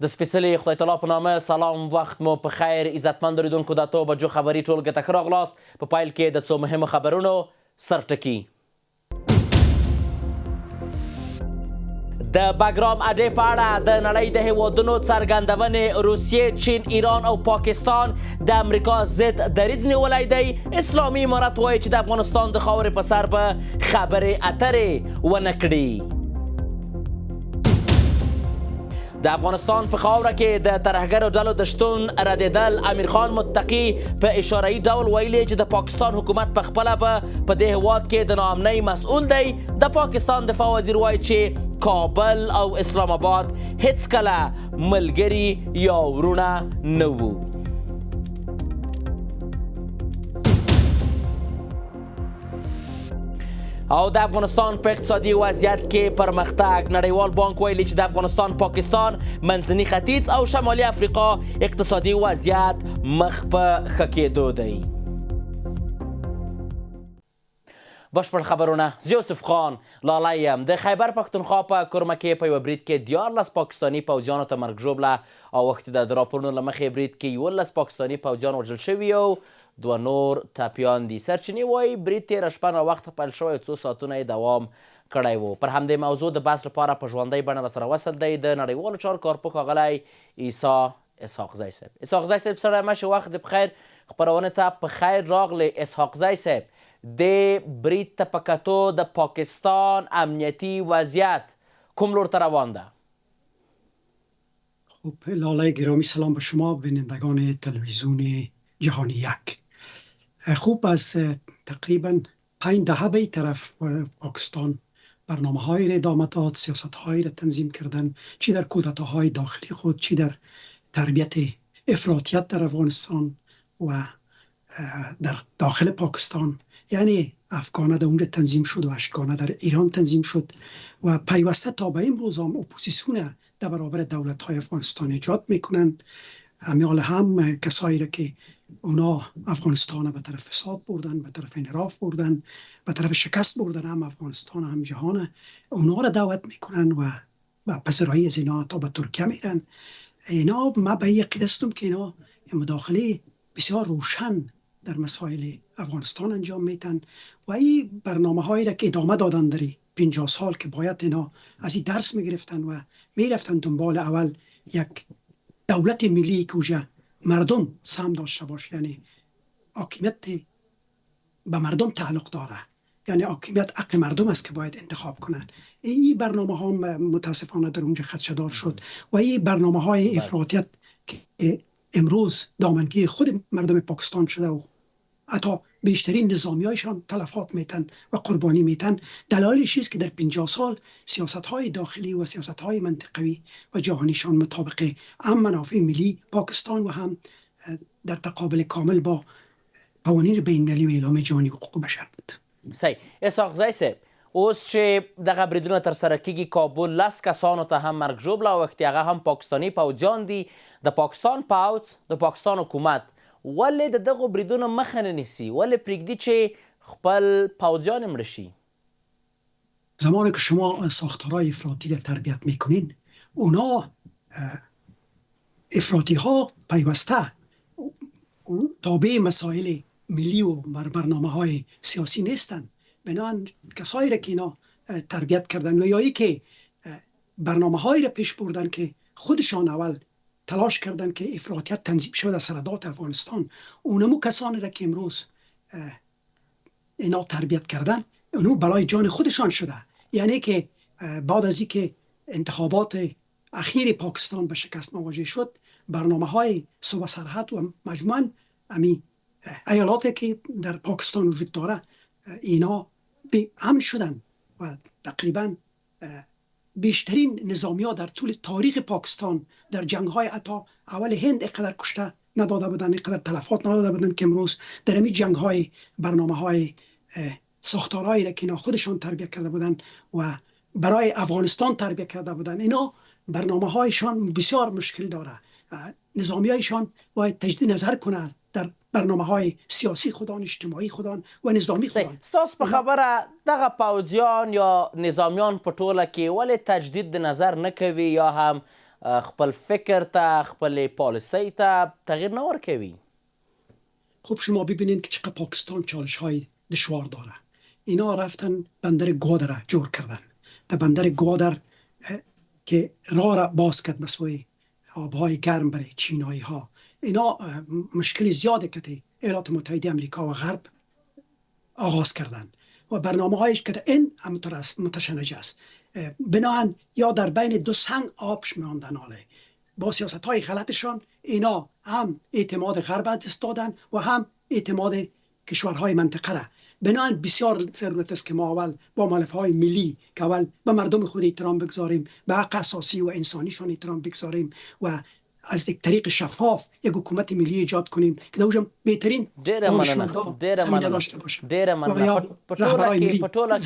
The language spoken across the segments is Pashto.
د سپېڅلي خدای تعالی په نامه سلام، وخت مو په خیر. عزتمند اورېدونکو د 8 بجو خبري ټولګې ته ښه راغلاست. په پیل کې د څو مهمو خبرونو سرټکي. د باګرام اډې په اړه د نړۍ د هیوادونو څرګندونې روسیې، چین، ایران او پاکستان د امریکا ضد دریځ نیولی دی. اسلامي امارت وایي چې د افغانستان د خاورې په سر به خبرې اترې ونه کړي. د افغانستان په خاوره کې د ترهګرو ډلو د شتون ردېدل. امیر خان متقي په اشاره‌ایي ډول ویلي چې د پاکستان حکومت په خپله به په دې هېواد کې د ناامنۍ مسؤل دی. د پاکستان دفاع وزیر وایي چې کابل او اسلام آباد هیڅکله ملګري یا ورونه نه وو. او د افغانستان په اقتصادي وضعیت کې پرمختګ. نړیوال بانک ویلي چې د افغانستان، پاکستان، منځني ختیځ او شمالي افریقا اقتصادي وضعیت مخ په ښه کېدو دی. بشپړ خبرونه. زه یوسف خان لالی یم. د خیبر پښتونخوا په کرمه کې په یوه برید کې 14 پاکستاني پوځیانو ته مرګ ژوبله اوښتې ده. د راپورونو له مخې برید کې 11 پاکستاني پوځیان وژل شوي او 2 نور ټپیان دي. سرچینې وایي برید تېره شپه ناوخته پیل شوی، 2 ساعتونه یې دوام کړی و. پر همدې موضوع د بحث لپاره په ژوندۍ بڼه راسره وصل دی د نړیوالو چارو کارپوه ښاغلی عیسی اسحاقزی صاحب. اسحاقزی صاحب سره مشه، وخت د بخیر. خپرونې ته په خیر راغلی. اسحاقزی صاحب، د برید ته په کتو د پاکستان امنیتي وضعیت کوم لور ته روان ده؟ خب لاله گرامی، سلام به شما بینندگان تلویزیون جهانی یک. خوب از تقریبا 5 دهه به طرف پاکستان برنامه های را ادامه داد، سیاست های را تنظیم کردن، چی در کودتاهای داخلی خود، چی در تربیت افراطیت در افغانستان و در داخل پاکستان. یعنی افغانه در اونجا تنظیم شد و اشکانه در ایران تنظیم شد و پیوسته تا به امروز هم اپوزیسیون در برابر دولت های افغانستان ایجاد میکنن. امیال هم کسایی را که اونا افغانستان به طرف فساد بردن، به طرف انحراف بردن، به طرف شکست بردن، هم افغانستان هم جهان، اونا را دعوت میکنن و پذیرایی از اینا تا به ترکیه میرن. اینا ما به یقین هستم که اینا مداخله بسیار روشن در مسائل افغانستان انجام میتن و این برنامه هایی را که ادامه دادن در 50 سال که باید اینا از این درس میگرفتن و میرفتن دنبال اول یک دولت ملی که اوجه مردم سهم داشته باشه، یعنی حاکمیت به مردم تعلق داره، یعنی حاکمیت حق مردم است که باید انتخاب کنن. این برنامه ها متاسفانه در اونجا خدشه‌دار شد و این برنامه های افراطیت که امروز دامنگیر خود مردم پاکستان شده و حتی بیشترین نظامی هایشان تلفات میتن و قربانی میتن، دلایلش است که در 50 سال سیاست های داخلی و سیاست های منطقوی و جهانیشان مطابق هم منافع ملی پاکستان و هم در تقابل کامل با قوانین بین المللی و اعلام جهانی حقوق بشر بود. صحیح. اسحاقزی صاحب، اوس چې دغه بریدونه ترسره کیږي، کابل 10 کسانو ته هم مرګ ژوبله اوښتې، هغه هم پاکستاني پوځیان دي. د پاکستان پوځ، د پاکستان حکومت ولې د دغو بریدونو مخه نه نیسي؟ ولې پرېږدي چې خپل پوځیان مړه شي؟ زمانی که شما ساختارهای افراطی را تربیت میکنین، اونا افراطی ها پیوسته تابع مسائل ملی و برنامه های سیاسی نیستن. بنابراین کسایی را که اینا تربیت کردن و یا ای که برنامه هایی را پیش بردن که خودشان اول تلاش کردن که افراطیت تنظیم شود در سرحدات افغانستان، اونمو کسانی را که امروز اینا تربیت کردن، اونمو بلای جان خودشان شده. یعنی که بعد از اینکه انتخابات اخیر پاکستان به شکست مواجه شد، برنامه های صوبه سرحد و مجموعاً امی ایالاتی که در پاکستان وجود داره، اینا به امن شدن و تقریباً بیشترین نظامی ها در طول تاریخ پاکستان در جنگ های حتی اول هند اینقدر کشته نداده بودن، اینقدر تلفات نداده بودن که امروز در این جنگ های برنامه های ساختارهایی را که اینا خودشان تربیت کرده بودن و برای افغانستان تربیت کرده بودن، اینا برنامه هایشان بسیار مشکل داره. نظامی هایشان باید تجدید نظر کنند در برنامه های سیاسی خودان، اجتماعی خودان و نظامی خودان. ستاسو په خبره دغه پوځیان یا نظامیان په ټوله کې ولې تجدید د نظر نه کوي یا هم خپل فکر ته، خپل پالیسی ته تغییر نه ورکوي؟ خب شما ببینید که چقدر پاکستان چالش های دشوار داره. اینا رفتن بندر گوادر را جور کردن. در بندر گوادر که راه را باز کرد به سوی آبهای گرم برای چینایی ها. اینا مشکل زیاده که ایالات متحده امریکا و غرب آغاز کردن و برنامه هایش که این متشنج است. بناهن یا در بین دو سنگ آبش میاندن. حاله با سیاست های غلطشان اینا هم اعتماد غرب دست دادن و هم اعتماد کشورهای منطقه را. بناهن بسیار ضرورت است که ما اول با ملفه های ملی که اول به مردم خود احترام بگذاریم، به حق اساسی و انسانیشان احترام بگذاریم و از یک طریق شفاف یک حکومت ملی ایجاد کنیم که دوجم بهترین دانشمندان زمینه داشته باشن. ډیره مننه. په ټوله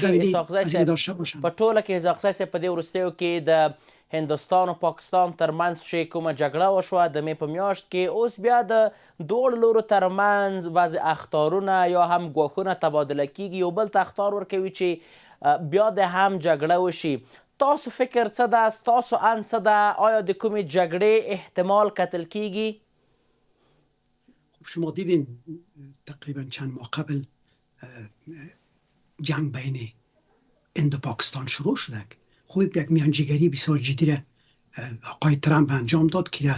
کې اسحاق صاحب په دې وروستیو کې د هندوستان او پاکستان ترمنځ چې کومه جګړه وشوه د مې په میاشت کې، اوس بیا د دواړو لورو ترمنځ بعضې اخطارونه یا هم ګواښونه تبادله کیږي، یو بل ته اخطار ورکوي چې بیا د هم جګړه وشي. تاسو فکر څه ده؟ ستاسو اند څه ده؟ آیا د کومې جګړې احتمال کتل کیږي؟ شما دیدین تقریبا چند ماه قبل جنگ بین هند و پاکستان شروع شده. خوب یک میانجیگری بسیار جدی را آقای ترامپ انجام داد که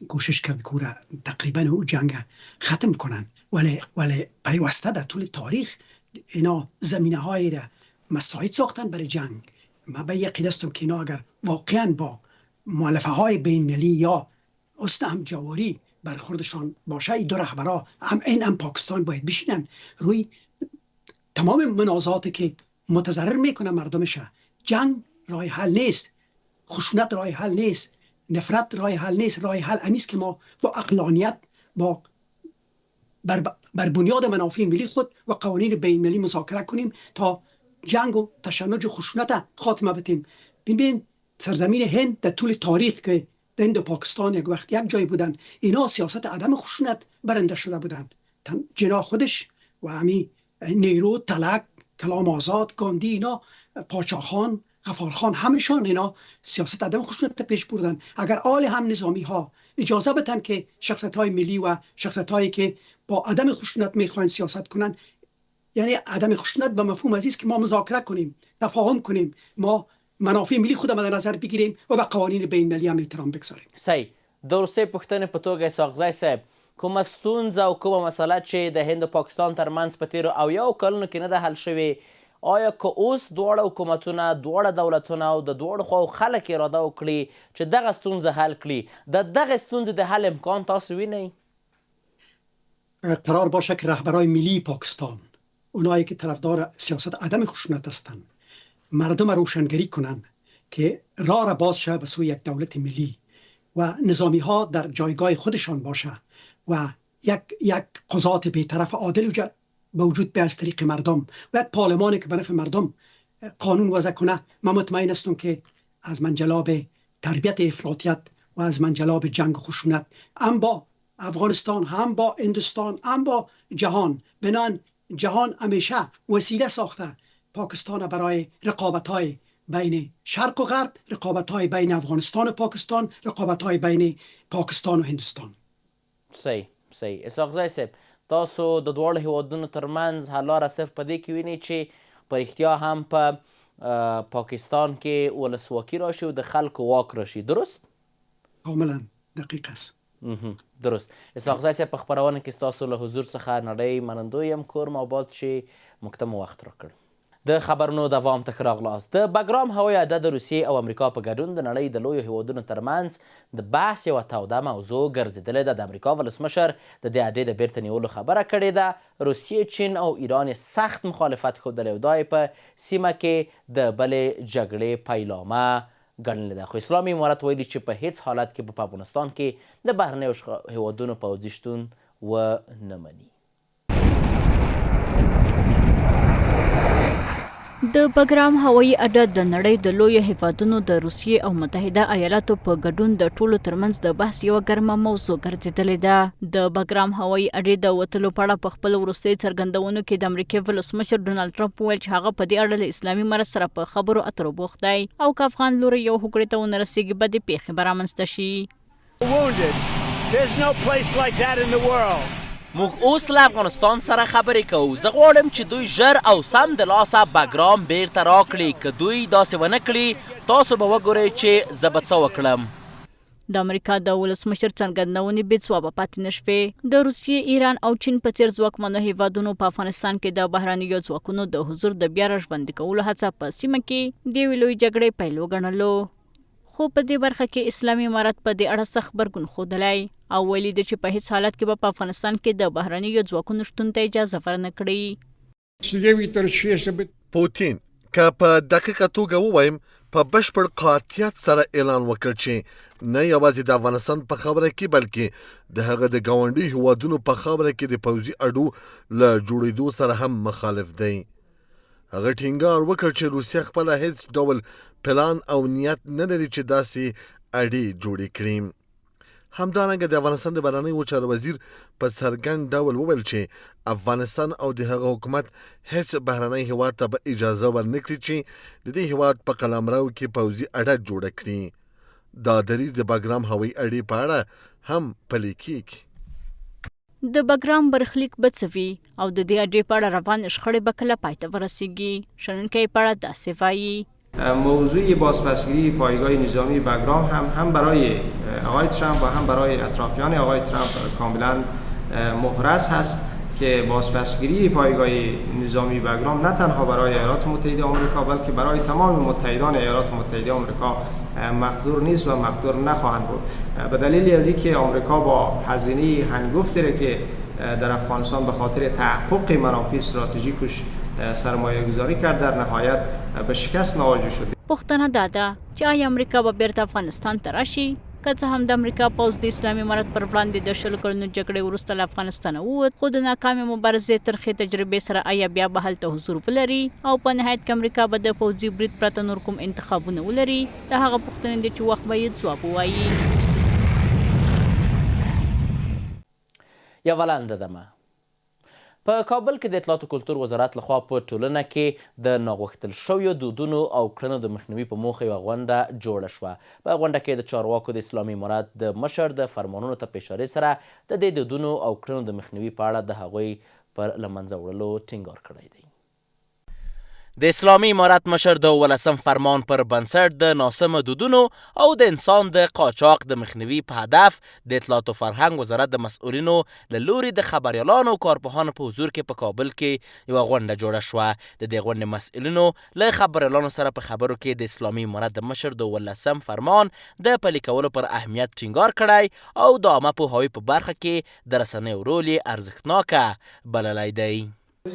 کوشش کرد که تقریبا او جنگ ختم کنن، ولی پیوسته در طول تاریخ اینا زمینه های را مساعد ساختن برای جنگ. من به یقین هستم که اینا اگر واقعا با مؤلفه های بین المللی یا اصل همجواری برخوردشان باشه، این دو رهبرا هم پاکستان باید بشینن روی تمام منازعاتی که متضرر میکنه مردمشه. جنگ راه حل نیست، خشونت راه حل نیست، نفرت راه حل نیست. راه حل امیست که ما با عقلانیت با بر بنیاد منافع ملی خود و قوانین بین المللی مذاکره کنیم تا جنگ و تشنج و خشونت خاتمه بدیم. ببین سرزمین هند در طول تاریخ که هند و پاکستان یک وقت یک جای بودن، اینا سیاست عدم خشونت برنده شده بودن. جنا خودش و همی نیرو، تلک، کلام آزاد، گاندی، اینا پاچاخان، غفارخان، همشان اینا سیاست عدم خشونت پیش بردن. اگر آل هم نظامی ها اجازه بدن که شخصیت های ملی و شخصیت هایی که با عدم خشونت میخواین سیاست کنن، یعنی عدم خشونت به مفهوم عزیز که ما مذاکره کنیم، تفاهم کنیم، ما منافع ملی خود مد نظر بگیریم و به قوانین بین المللی هم احترام بگذاریم. صحیح. د وروستۍ پوښتنې په توګه اسحاق صاحب، کومه ستونزه او کومه مسله چې د هند او پاکستان ترمنځ په تیرو اویاو کلونو کې نه ده حل شوې، آیا که اوس دواړه حکومتونه، دواړه دولتونه او د دواړو خواو خلک اراده وکړي چې دغه ستونزه حل کړي، د دغه ستونزې د حل امکان تاسو وینئ؟ قرار باشه که رهبرای ملی پاکستان، اونایی که طرفدار سیاست عدم خشونت هستند، مردم روشنگری کنن که راه را باز شه به سوی یک دولت ملی و نظامی ها در جایگاه خودشان باشه و یک قضات بی‌طرف عادل به وجود به از طریق مردم و یک پارلمانی که به نفع مردم قانون وضع کنه. من مطمئن هستم که از منجلاب تربیت افراطیت و از منجلاب جنگ خشونت هم با افغانستان، هم با هندوستان، هم با جهان، بنان جهان همیشه وسیله ساخته پاکستان برای رقابت‌های بین شرق و غرب، رقابت‌های بین افغانستان و پاکستان، رقابت‌های بین پاکستان و هندوستان. صحیح. اسحاق صاحب، تاسو د دواړو هیوادونو ترمنځ حل لاره صرف په دې کې وینئ چې په رښتیا هم په پاکستان کې ولسواکي راشي او د خلکو واک راشي، درست؟ کاملا دقیق است. درست. اسحاق صاحب، په خپرونه کې ستاسو له حضور څخه نړۍ منندوی یم. کورم آباد چې موږ ته مو وخت راکړ. د خبرونو دوام ته ښه راغلاست. د بګرام هوایي اډه د روسیې او امریکا په ګډون د نړۍ د لویو هیوادونو ترمنځ د بحث یوه توده موضوع ګرځېدلې ده. د امریکا ولسمشر د دې اډې د بیرته نیولو خبره کړې ده. روسیې، چین او ایران یې سخت مخالفت ښودلی او دا یې په سیمه کې د بلې جګړې پیلامه ګڼلې ده. خو اسلامي امارت ویلي چې په هیڅ حالت کې په افغانستان کې د بهرنیو هیوادونو پوځي شتون ونه مني. د بګرام هوایي اډه د نړۍ د لویو هیوادونو د روسیې او متحده ایالاتو په ګډون د ټولو ترمنځ د بحث یوه ګرمه موضوع ګرځېدلې ده. د بګرام هوایي اډې د وتلو په اړه په خپلو وروستیو څرګندونو کې د امریکې ولسمشر ډونالډ ټرمپ وویل چې هغه په دې اړه له اسلامي امارت سره په خبرو اترو بوخت دی او که افغان لوري یو هوکړې ته ونه رسېږي بدې پیښې به رامنځته شي. موږ اوس له افغانستان سره خبرې کوو. زه غواړم چې دوی ژر او سم د لاسه بګرام بیرته راکړي. که دوی داسې ونه کړي تاسو به وګورئ چې زه به څه وکړم. د امریکا د ولسمشر څرګندونې بې ځوابه پاتې نه شوې. د روسیې، ایران او چین په څېر ځواکمنو هیوادونو په افغانستان کې د بهرنیو ځواکونو د حضور د بیا راژوندي کولو هڅه په سیمه کې د یوې لویې جګړې پیل وګڼلو. خو په دې برخه کې اسلامي امارت په دې اړه سخت غبرګون ښودلی او ویلي ده چې په هیڅ حالت کې به په افغانستان کې د بهرنیو ځواکونو شتون ته اجازه ورنه کړي. پوتین که په دقیقه توګه ووایم په بشپړ قاطعیت سره اعلان وکړ چې نه یوازې د افغانستان په خبره کې بلکې د هغه د ګاونډي هیوادونو په خبره کې د پوځي اډو له جوړېدو سره هم مخالف دی. هغه ټینګار وکړ چې روسیه خپله هیڅ ډول پلان او نیت نه لري چې داسې اډې جوړې کړي. همدارنګه د افغانستان د بهرنیو چارو وزیر په څرګند ډول وویل چې افغانستان او د هغه حکومت هیڅ بهرنی هیواد ته به اجازه ورنه کړي چې د دې هیواد په قلمرو کې پوځي اډه جوړه کړي. دا دریځ د بګرام هوایي اډې په اړه هم پلی کیږي. د بګرام برخلیک به څه وي او د دې اډې په اړه روان شخړې به کله پای ته ورسیږي؟ شنونکی په اړه داسې وایي. موضوع بازپسگیری پایگاه نظامی بگرام هم برای آقای ترامپ و هم برای اطرافیان آقای ترامپ کاملا محرز هست که بازپسگیری پایگاه نظامی بگرام نه تنها برای ایالات متحده آمریکا بلکه برای تمام متحدان ایالات متحده آمریکا مقدور نیست و مقدور نخواهند بود. به دلیل از اینکه آمریکا با هزینه هنگفتی که در افغانستان به خاطر تحقق منافع استراتژیکش سرمایه گذاری کرد در نهایت به شکست مواجه شد. پوښتنه دا ده چې آیا امریکا به بیرته افغانستان ته راشي؟ که څه هم د امریکا پوځ د اسلامي امارت پر وړاندې د 20 کلونو جګړې وروسته له افغانستانه ووت، خو د ناکامې مبارزې ترخې تجربې سره آیا بیا به هلته حضور ولري او په نهایت کې امریکا به د پوځي برید پرته نور کوم انتخابونه ولري؟ د هغه پوښتنې دي چې وخت به یې ځواب ووایي. یوه لنډه دمه. په کابل کې د اطلاعات او کلتور وزارت لخوا په ټولنه کې د ناغوښتل شویو دودونو او کړنو د مخنیوي په موخه یوه غونډه جوړه شوه. په غونډه کې د چارواکو د اسلامي امارت د مشر د فرمانونو ته په اشارې سره د دې دودونو او کړنو د مخنیوي په اړه د هغوی پر له منځه وړلو ټینګار کړی دی. د اسلامي امارت مشر د 18 فرمان پر بنسټ د ناسمو دودونو او د انسان د قاچاق د مخنیوي په هدف د اطلاعات او فرهنګ وزارت د مسؤلینو له لوري د خبریالانو او کارپوهانو په حضور کې په کابل کې یوه غونډه جوړه شوه. د دې غونډې مسؤلینو له خبریالانو سره په خبرو کې د اسلامي امارت د مشر د 18 فرمان د پلي کولو پر اهمیت ټینګار کړی او د عامه پوهاوي په برخه کې د رسنیو رول یې ارزښتناکه بللی دی.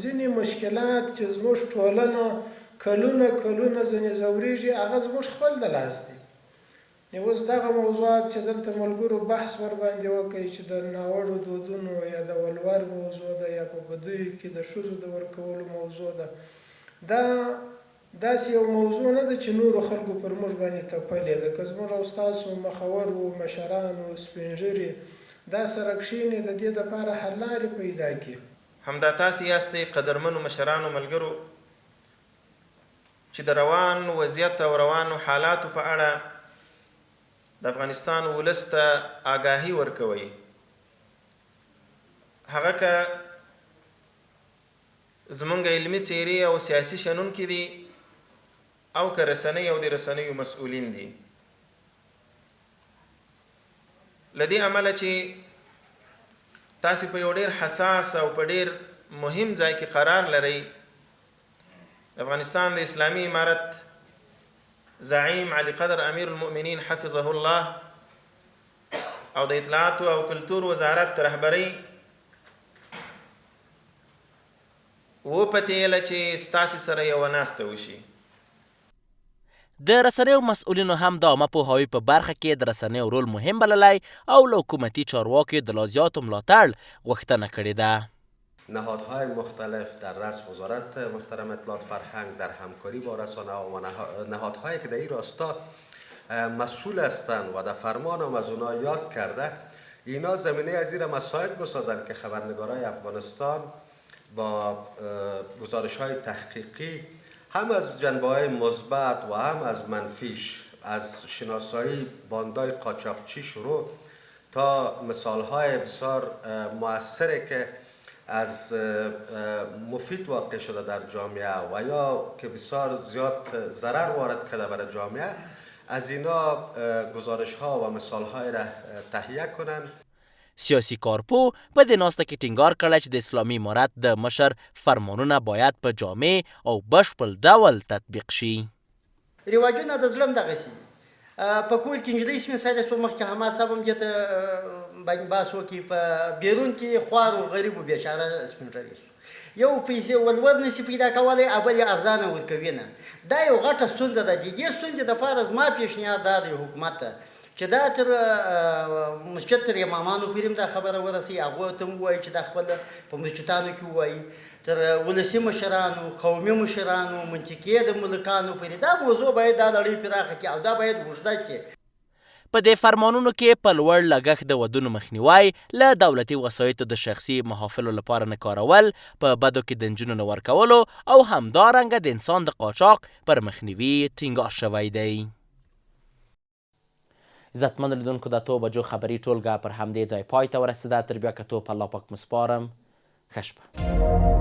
ځینې مشکلات چې زموږ ټولنه کلونه ځینې ځورېږي هغه زموږ خپل د لاس دی. نو اوس دغه موضوعات چې دلته ملګرو بحث ورباندې وکړي چې د ناوړو دودونو یا د ولور موضوع ده یا په بدیو کې د ښځو د ورکولو موضوع ده، دا داسې یو موضوع نه ده چې نورو خلکو پر موږ باندې تپلې ده. که زموږ او ستاسو مخور و مشران و سپین ږیري دا سره کښېني د دې دپاره حل لارې پیدا کړي. همدا تاسې یاستئ قدرمنو مشرانو ملګرو چې د روان وضعیت او روانو حالاتو په اړه د افغانستان ولس ته آګاهي ورکوئ. هغه که زمونږ علمي څیرې او سیاسي شنونکي دي او که رسنۍ او د رسنیو مسؤلین دي. له دې امله چې تاسې په یو ډېر حساس او په ډېر مهم ځای کې قرار لرئ، د افغانستان د اسلامي امارت زعیم علي قدر امیر المؤمنین حفظه الله او د اطلاعات او کلتور وزارت رهبرۍ وپتېله چې ستاسې سره یوه ناسته وشي. د رسنیو مسؤلینو هم د عامه پوهاوي په برخه کې د رسنیو رول مهم بللی او له حکومتي چارواکو د لا زیاتو ملاتړ غوښتنه کړې ده. نهادهای مختلف در رأس وزارت محترم اطلاعات فرهنگ در همکاری با رسانه و نهادهایی که در این راستا مسئول هستند و در فرمان هم از اونها یاد کرده، اینا زمینه از این مساعد بسازند که خبرنگارای افغانستان با گزارش‌های تحقیقی هم از جنبه‌های مثبت و هم از منفیش، از شناسایی باندای قاچاقچی شروع تا مثال‌های بسیار مؤثری که از مفید واقع شده در جامعه و یا که بسیار زیاد ضرر وارد کرده برای جامعه، از اینا گزارش‌ها و مثال‌های را تهیه کنند. سیاسي کارپو په دې ناسته کې ټینګار کړی چې د اسلامي امارت د مشر فرمانونه باید په جامع او بشپړ ډول تطبیق شي. رواجونه د ظلم دغسې دي. په کور کې نجلۍ سپین سرې شوه، مخکې حماد صاحب هم دې ته باندې بحث وکړي، په بیرون کې خوار و غریب و بېچاره سپین سرې شو. یو پیسې ولور نشي پیدا کولی او بل یې ارزانه ورکوي نه. دا یو غټه ستونزه ده. د دې ستونزې دپاره زما پیشنهاد دا دی حکومت ته چې دا تر مسجد تر امامانو پورې هم دا خبره ورسوي، هغو ته هم ووایي چې دا خپله په مسجدانو کې ووایي، تر ولسي مشرانو، قومي مشرانو، منطقې د ملکانو پورې دا موضوع باید دا لړۍ پراخه کړي او دا باید اوږده شي. په دې فرمانونو کې په لوړ لګښت د ودونو مخنیوی، له دولتي وسایطو د شخصي محافلو لپاره نه کارول، په بدو کې د نجونو نه ورکولو او همدارنګه د انسان د قاچاق پر مخنیوي ټینګار شوی دی. عزتمند لیدونکو، د 2 بجو خبري ټولګه پر همدې ځای پای ته ورسېده. تر بیا کتو په الله پاک مسپارم. ښه شپه.